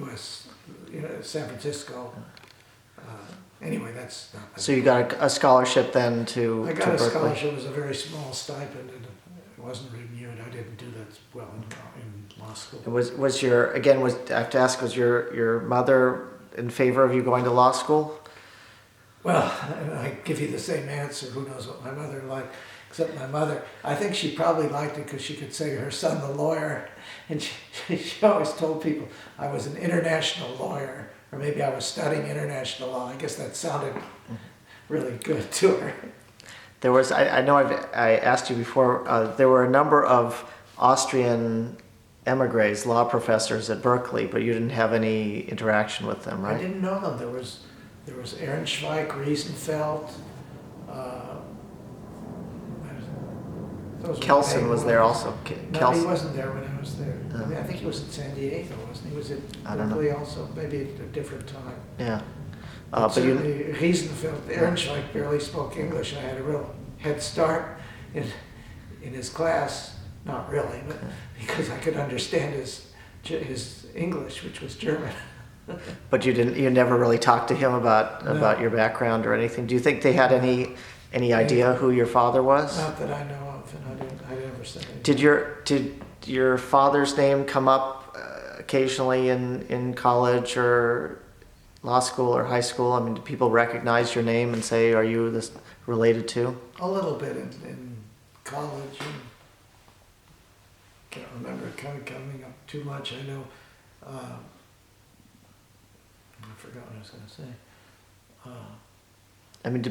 Louis, San Francisco. Anyway, that's not. So you got a scholarship then to I got to a Berkeley. scholarship. It was a very small stipend, and it wasn't renewed. I didn't do that well in law school. Was your again was I have to ask, was your mother in favor of you going to law school? Well, I give you the same answer. Who knows what my mother liked? Except my mother, I think she probably liked it because she could say her son the lawyer, and she always told people I was an international lawyer, or maybe I was studying international law. I guess that sounded really good to her. There was I know I asked you before. There were a number of Austrian emigres, law professors at Berkeley, but you didn't have any interaction with them, I right? didn't know them. There was Ehrenschweig, Riesenfeld. Those were the Kelson main was there ones. also. No, he Kelson. wasn't there when I was there. Oh. I mean, I think he was in San Diego, wasn't he? Was it I don't know. Berkeley also? Maybe at a different time. Yeah. But But you, certainly Riesenfeld, Ehrenschweig barely spoke English. I had a real head start in his class. Not really, but because I could understand his English, which was German. but you never really talked to him about No. your background or anything. Do you think they had any idea who your father was? Not that I know of, and I never said anything. Did your father's name come up occasionally in college or law school or high school? I mean, do people recognize your name and say, "Are you this related to?" A little bit in college. And can't remember it coming up too much. I know. I forgot what I was going to say. I mean,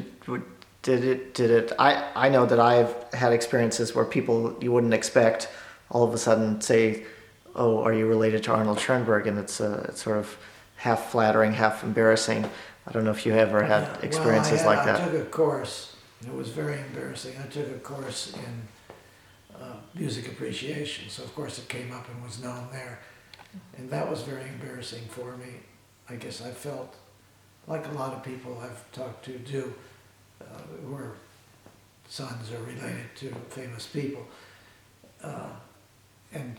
did it? I know that I've had experiences where people you wouldn't expect all of a sudden say, "Oh, are you related to Arnold Schoenberg?" And it's sort of half flattering, half embarrassing. I don't know if you ever had Yeah, experiences like I that. took a course. It was very embarrassing. I took a course in music appreciation, so of course it came up and was known there, and that was very embarrassing for me. I guess I felt like a lot of people I've talked to do, who are sons or related to famous people, and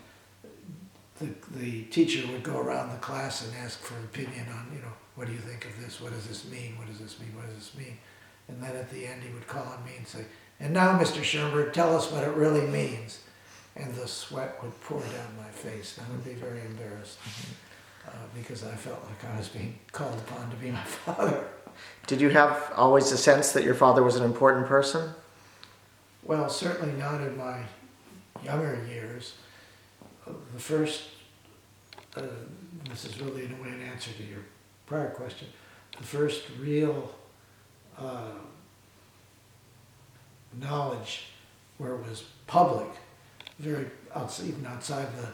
the teacher would go around the class and ask for opinion on, what do you think of this? What does this mean? What does this mean? What does this mean? And then at the end he would call on me and say, "And now, Mr. Schoenberg, tell us what it really means." And the sweat would pour down my face. I would be very embarrassed because I felt like I was being called upon to be my father. Did you have always a sense that your father was an important person? Well, certainly not in my younger years. The first, this is really in a way an answer to your prior question, the first real knowledge where it was public, even outside the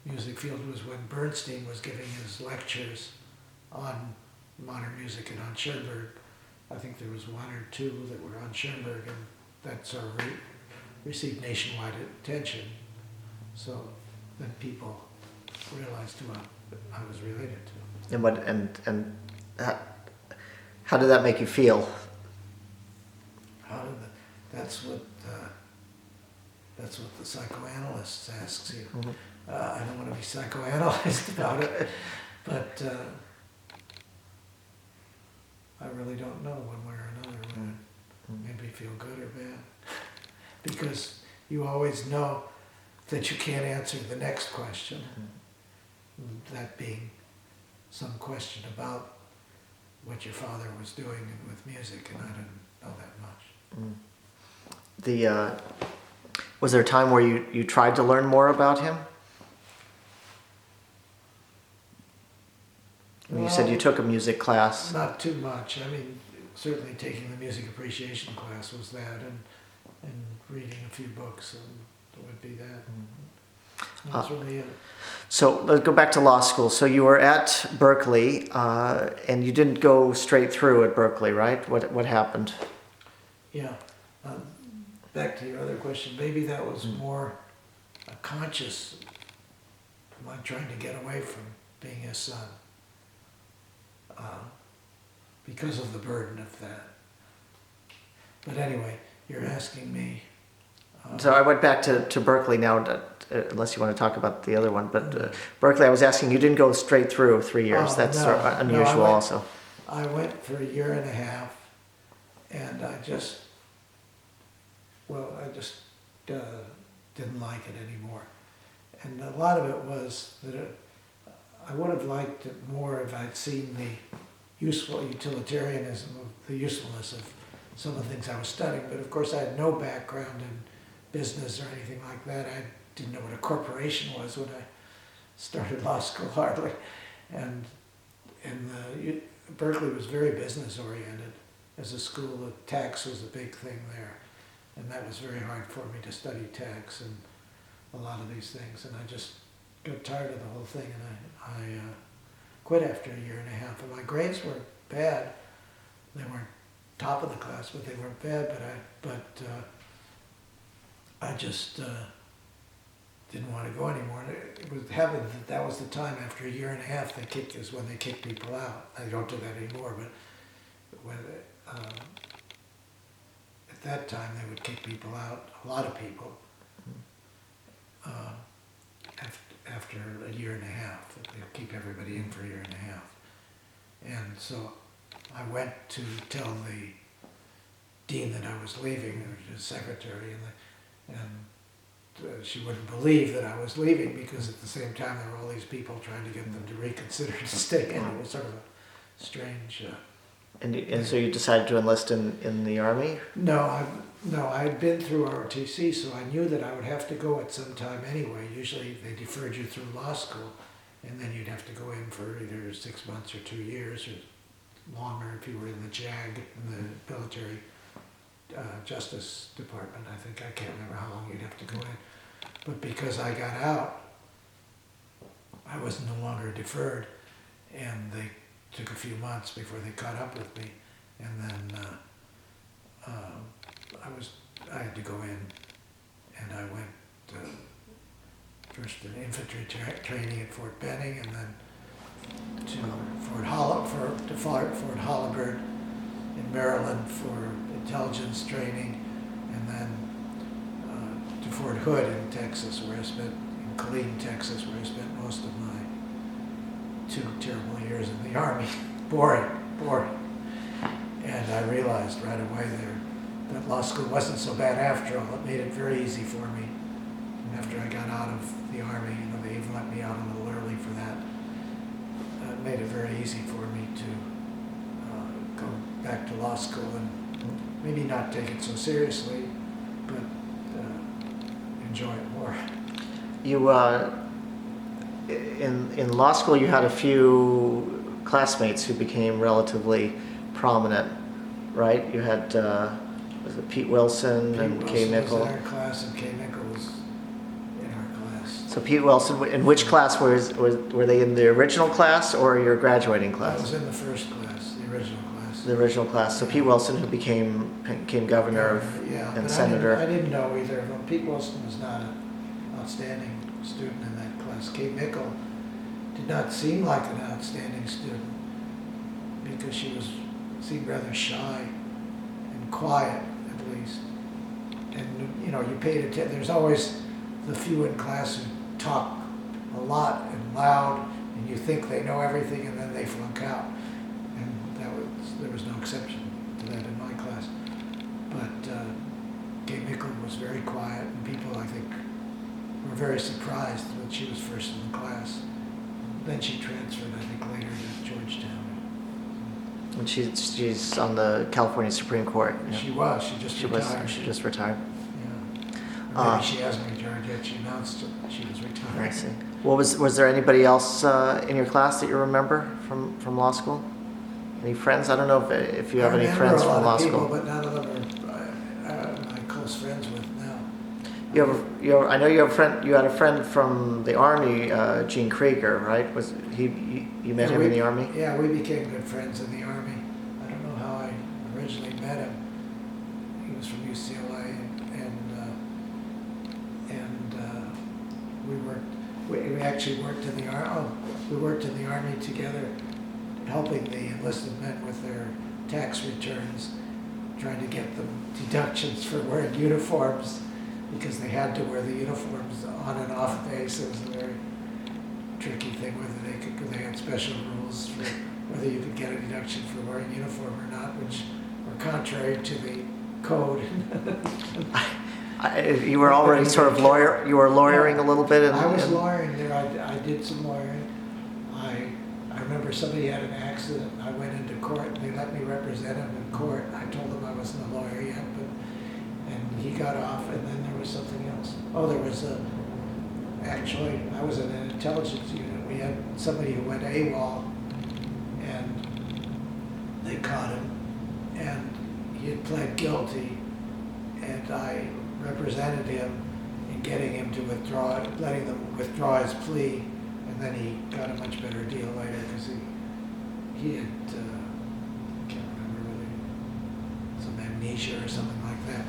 music field, was when Bernstein was giving his lectures on modern music and on Schoenberg. I think there was one or two that were on Schoenberg, and that sort of received nationwide attention. So then people realized who I was related to. And what how did that make you feel? That's what the psychoanalyst asks you. Mhm. I don't want to be psychoanalyzed about it, but I really don't know one way or another whether it made me feel good or bad. Because you always know that you can't answer the next question, that being some question about what your father was doing with music, and I didn't know that much. Was there a time where you tried to learn more about him? You said you took a music class. Not too much. I mean, certainly taking the music appreciation class was that, and reading a few books, and it would be that. That's really it. So let's go back to law school. So you were at Berkeley, and you didn't go straight through at Berkeley, right? What happened? Yeah. Back to your other question, maybe that was more a conscious, like trying to get away from being his son, because of the burden of that. But anyway, you're asking me. So I went back to Berkeley now. unless you want to talk about the other one. But Berkeley, I was asking, you didn't go straight through 3 years. Oh, That's no. sort of No, I unusual went- also. I went for a year and a half, and I just didn't like it anymore. And a lot of it was that I would have liked it more if I'd seen the utilitarianism of the usefulness of some of the things I was studying. But of course, I had no background in business or anything like that. I didn't know what a corporation was when I started law school, hardly. And Berkeley was very business oriented. As a school, the tax was a big thing there. And that was very hard for me to study tax and a lot of these things. And I just got tired of the whole thing, and I quit after a year and a half. And my grades weren't bad. They weren't top of the class, but they weren't bad. I just didn't want to go anymore. And it was happened that was the time after a year and a half is when they kick people out. They don't do that anymore, but when at that time they would kick people out, a lot of people, after a year and a half. They'd keep everybody in for a year and a half. And so I went to tell the dean that I was leaving, or his secretary, and she wouldn't believe that I was leaving, because at the same time there were all these people trying to get them to reconsider to stay in. It was sort of a strange... And so you decided to enlist in the Army? No, I had been through ROTC, so I knew that I would have to go at some time anyway. Usually they deferred you through law school, and then you'd have to go in for either 6 months or 2 years, or longer if you were in the JAG, in the military justice department. I can't remember how long you'd have to go in. But because I got out, I was no longer deferred, and they took a few months before they caught up with me, and then I had to go in, and I went first to infantry training at Fort Benning, and then to Fort Holabird in Maryland for intelligence training, and then to Fort Hood in Texas, in Killeen, Texas, where I spent most of my 2 terrible years in the Army. Boring. And I realized right away there that law school wasn't so bad after all. It made it very easy for me. And after I got out of the Army, they even let me out a little early for that. It made it very easy for me to go back to law school and maybe not take it so seriously, but enjoy it more. You in law school, you had a few classmates who became relatively prominent, right? You had was it Pete Wilson and Kay Mickle? Was in our class, and Kay Mickle was in our class. So Pete Wilson, in which class were they in the original class or your graduating I class? was in the first class, the original class. The original class. So Pete Wilson, who became governor and but senator. I didn't know either of them. Pete Wilson was not an outstanding student in that class. Kay Mickle did not seem like an outstanding student, because she seemed rather shy and quiet, at least. And you paid attention. There's always the few in class who talk a lot and loud, and you think they know everything, and then they flunk out. And there was no exception to that in my class. But Kay Mickle was very quiet, and people, I think, were very surprised when she was first in the class. Then she transferred, I think, later to Georgetown. And she's on the California Supreme Court. Yeah. She was. She just retired. She just retired. Yeah. Or maybe she hasn't retired yet. She announced it. She was retired. I see. Well, was there anybody else in your class that you remember from law school? Any friends? I don't know if you have any friends from law school. But none of them are my close friends with now. I know you have a friend. You had a friend from the Army, Gene Krieger, right? Was he? You met him in the Army? Yeah, we became good friends in the Army. I don't know how I originally met him. He was from UCLA, and we actually worked in the Army. We worked in the Army together, helping the enlisted men with their tax returns, trying to get them deductions for wearing uniforms. because they had to wear the uniforms on and off base. It was a very tricky thing whether they had special rules for whether you could get a deduction for wearing uniform or not, which were contrary to the code. You were already sort of you were lawyering a little bit. I was lawyering there. I did some lawyering. I remember somebody had an accident. I went into court and they let me represent him in court. I told them I wasn't a lawyer yet, and he got off. And then there was something else. Oh, there was actually, I was in an intelligence unit. We had somebody who went AWOL, and they caught him, and he had pled guilty, and I represented him in getting him to letting them withdraw his plea, and then he got a much better deal later because he had, I can't remember really, some amnesia or something like that.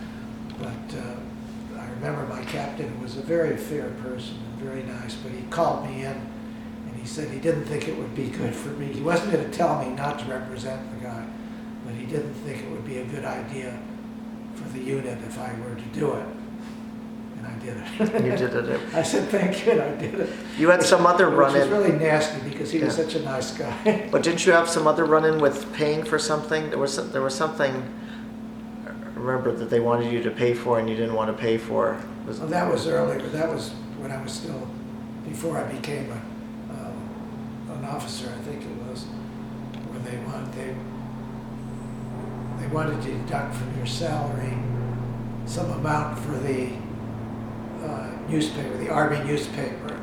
But I remember my captain was a very fair person and very nice, but he called me in and he said he didn't think it would be good for me. He wasn't going to tell me not to represent the guy, but he didn't think it would be a good idea for the unit if I were to do it. And I did it. You did it. I said, thank you, and I did it. You had some other run-in. Which was really nasty because he was such a nice guy. But didn't you have some other run-in with paying for something? There was something, I remember, that they wanted you to pay for and you didn't want to pay for. Well, that was earlier. That was when I was still, before I became an officer, I think it was, where they wanted to deduct from your salary some amount for the newspaper, the Army newspaper.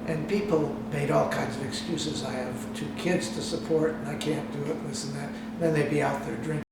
And people made all kinds of excuses. I have 2 kids to support and I can't do it, this and that. And then they'd be out there drinking.